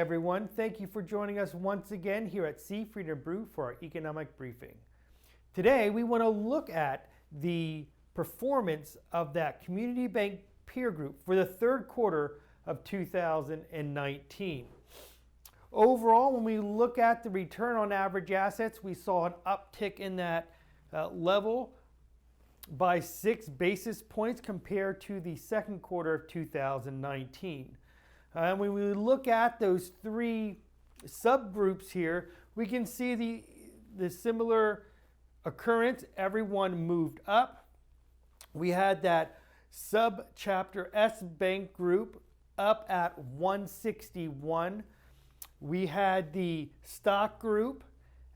everyone. Thank you for joining us once again here at Seafried and Brew for our economic briefing. Today, we want to look at the performance of that community bank peer group for the third quarter of 2019. Overall, when we look at the return on average assets, we saw an uptick in that level by 6 basis points compared to the second quarter of 2019. And when we look at those three subgroups here, we can see the similar occurrence. Everyone moved up. We had that sub-chapter S bank group up at 161. We had the stock group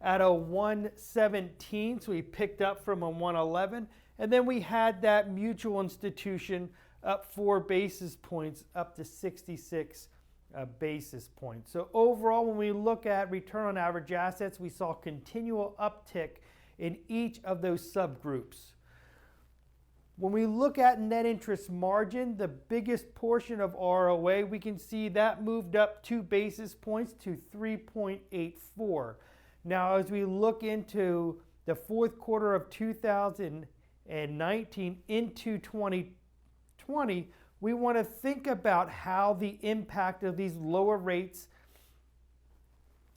at a 117, so we picked up from a 111. And then we had that mutual institution up 4 basis points, up to 66 basis points. So overall, when we look at return on average assets, we saw continual uptick in each of those subgroups. When we look at net interest margin, the biggest portion of ROA, we can see that moved up 2 basis points to 3.84. Now, as we look into the fourth quarter of 2019 into 2020, we want to think about how the impact of these lower rates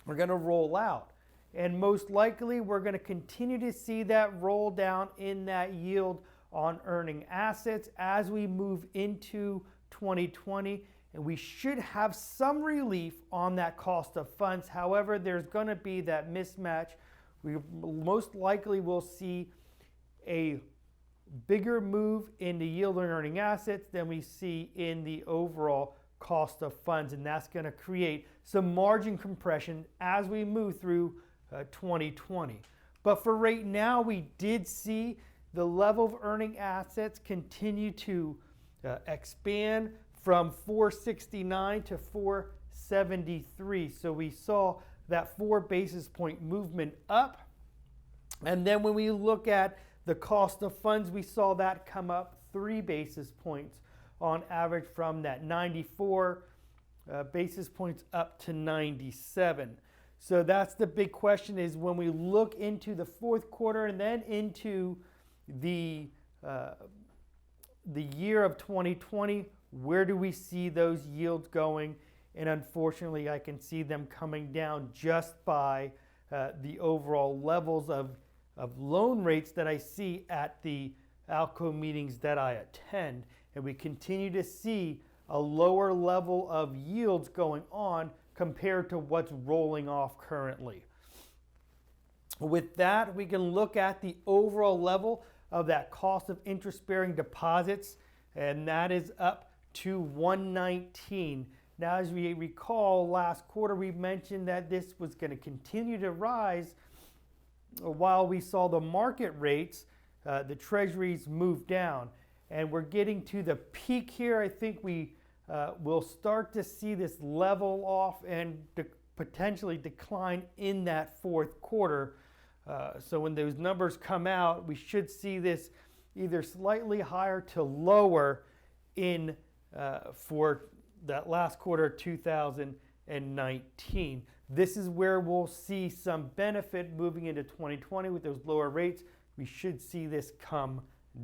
are going to roll out. And most likely, we're going to continue to see that roll down in that yield on earning assets as we move into 2020. And we should have some relief on that cost of funds. However, there's going to be that mismatch. We most likely will see a bigger move in the yield on earning assets than we see in the overall cost of funds. And that's going to create some margin compression as we move through 2020. But for right now, we did see the level of earning assets continue to expand from 469 to 473. So we saw that 4 basis point movement up. And then when we look at the cost of funds, we saw that come up 3 basis points on average from that 94 basis points up to 97. So that's the big question, is when we look into the fourth quarter and then into the year of 2020, where do we see those yields going? And unfortunately, I can see them coming down just by the overall levels of loan rates that I see at the ALCO meetings that I attend. And we continue to see a lower level of yields going on compared to what's rolling off currently. With that, we can look at the overall level of that cost of interest-bearing deposits, and that is up to 119. Now, as we recall, last quarter we mentioned that this was going to continue to rise while we saw the market rates, the treasuries move down. And we're getting to the peak here. I think we will start to see this level off and potentially decline in that fourth quarter. So when those numbers come out, we should see this either slightly higher to lower in for that last quarter of 2019. This is where we'll see some benefit moving into 2020 with those lower rates. We should see this come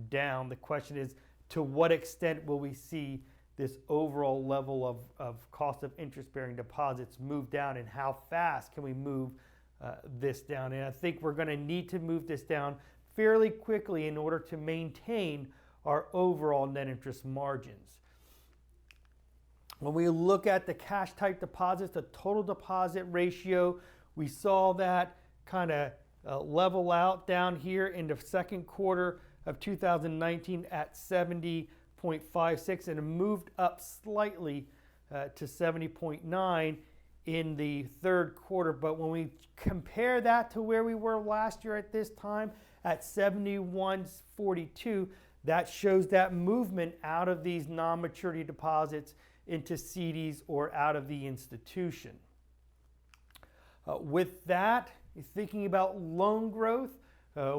down. The question is, to what extent will we see this overall level of cost of interest-bearing deposits move down, and how fast can we move this down? And I think we're going to need to move this down fairly quickly in order to maintain our overall net interest margins. When we look at the cash type deposits, the total deposit ratio, we saw that kind of level out down here in the second quarter of 2019 at 70.56, and it moved up slightly to 70.9 in the third quarter. But when we compare that to where we were last year at this time at 71.42, that shows that movement out of these non-maturity deposits into CDs or out of the institution. With that, thinking about loan growth,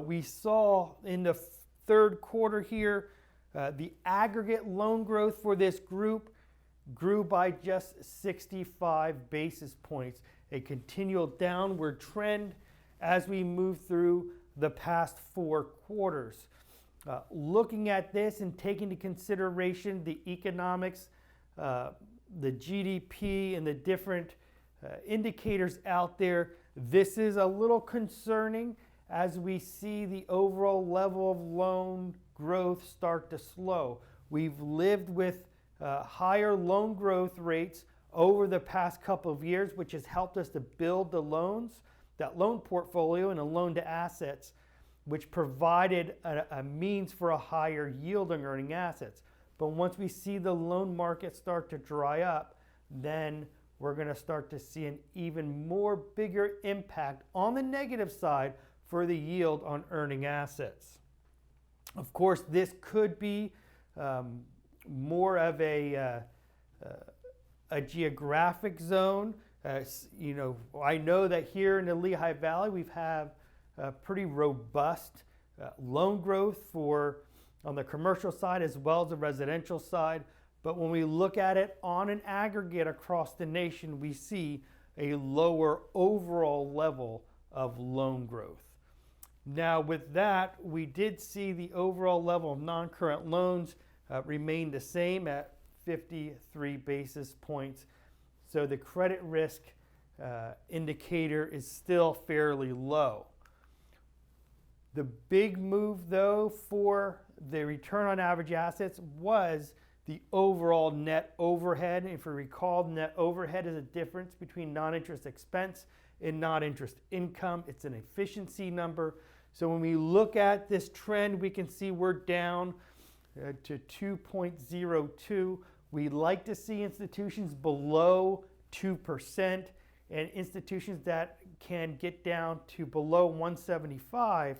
we saw in the third quarter here the aggregate loan growth for this group grew by just 65 basis points, a continual downward trend as we move through the past 4 quarters. Looking at this and taking into consideration the economics, the GDP, and the different indicators out there, this is a little concerning as we see the overall level of loan growth start to slow. We've lived with higher loan growth rates over the past couple of years, which has helped us to build the loans, that loan portfolio, and a loan to assets, which provided a means for a higher yield on earning assets. But once we see the loan market start to dry up, then we're going to start to see an even more bigger impact on the negative side for the yield on earning assets. Of course, this could be more of a geographic zone. I know that here in the Lehigh Valley, we've had pretty robust loan growth on the commercial side as well as the residential side. But when we look at it on an aggregate across the nation, we see a lower overall level of loan growth. Now, with that, we did see the overall level of non-current loans remain the same at 53 basis points. So the credit risk indicator is still fairly low. The big move, though, for the return on average assets was the overall net overhead. If you recall, net overhead is a difference between non-interest expense and non-interest income. It's an efficiency number. So when we look at this trend, we can see we're down to 2.02. We like to see institutions below 2%, and institutions that can get down to below 175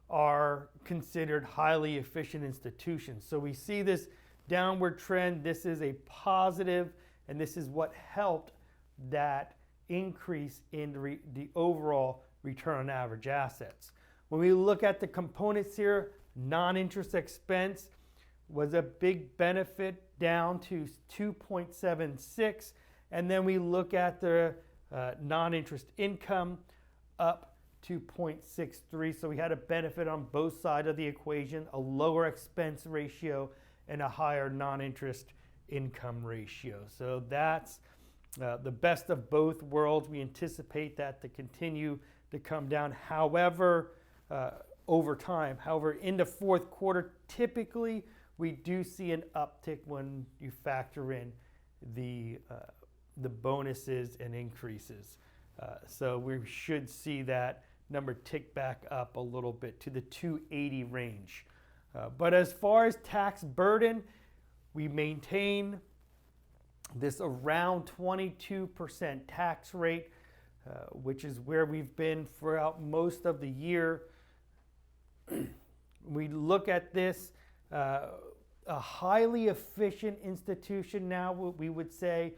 are considered highly efficient institutions. So we see this downward trend. This is a positive, and this is what helped that increase in the overall return on average assets. When we look at the components here, non-interest expense was a big benefit, down to 2.76, and then we look at the non-interest income up 2.63. So we had a benefit on both sides of the equation, a lower expense ratio and a higher non-interest income ratio. So that's the best of both worlds. We anticipate that to continue to come down. However, over time, in the 4th quarter, typically we do see an uptick when you factor in the bonuses and increases. So we should see that number tick back up a little bit to the 280 range. But as far as tax burden, we maintain this around 22% tax rate, which is where we've been throughout most of the year. We look at this, a highly efficient institution now, we would say,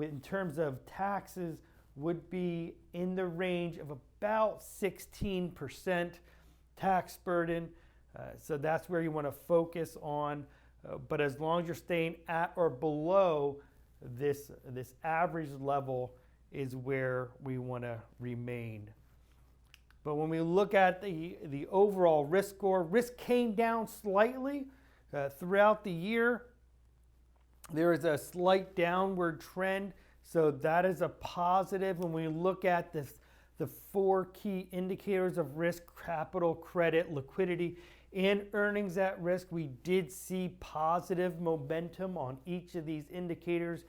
in terms of taxes, would be in the range of about 16% tax burden. So that's where you want to focus on. But as long as you're staying at or below this average level is where we want to remain. But when we look at the overall risk score, risk came down slightly throughout the year. There is a slight downward trend. So that is a positive. When we look at the 4 key indicators of risk: capital, credit, liquidity, and earnings at risk, we did see positive momentum on each of these indicators,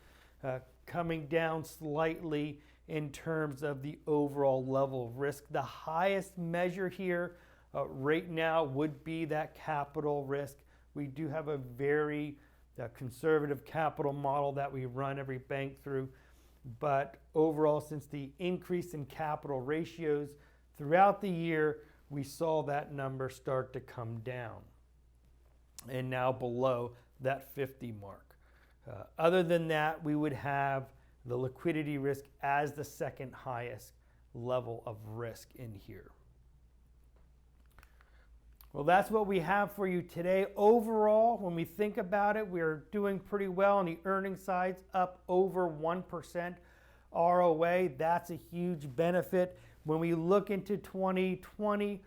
coming down slightly in terms of the overall level of risk. The highest measure here right now would be that capital risk. We do have a very conservative capital model that we run every bank through. But overall, since the increase in capital ratios throughout the year, we saw that number start to come down and now below that 50 mark. Other than that, we would have the liquidity risk as the second highest level of risk in here. Well, that's what we have for you today. Overall, when we think about it, we're doing pretty well on the earnings side, up over 1% ROA. That's a huge benefit. When we look into 2020,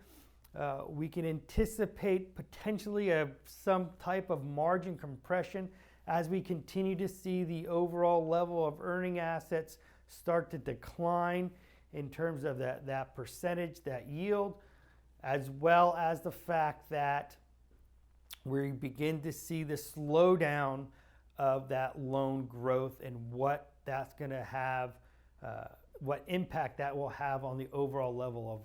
we can anticipate potentially some type of margin compression as we continue to see the overall level of earning assets start to decline in terms of that percentage, that yield, as well as the fact that we begin to see the slowdown of that loan growth and what that's going to have, what impact that will have on the overall level of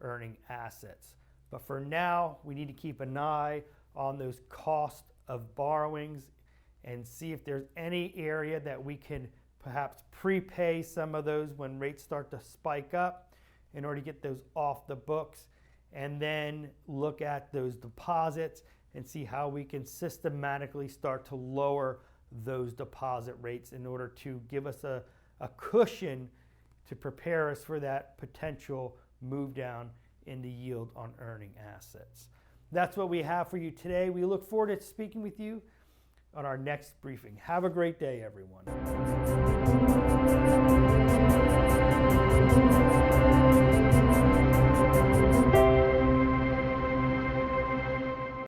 earning assets. But for now, we need to keep an eye on those cost of borrowings and see if there's any area that we can perhaps prepay some of those when rates start to spike up in order to get those off the books, and then look at those deposits and see how we can systematically start to lower those deposit rates in order to give us a cushion to prepare us for that potential move down in the yield on earning assets. That's what we have for you today. We look forward to speaking with you on our next briefing. Have a great day, everyone.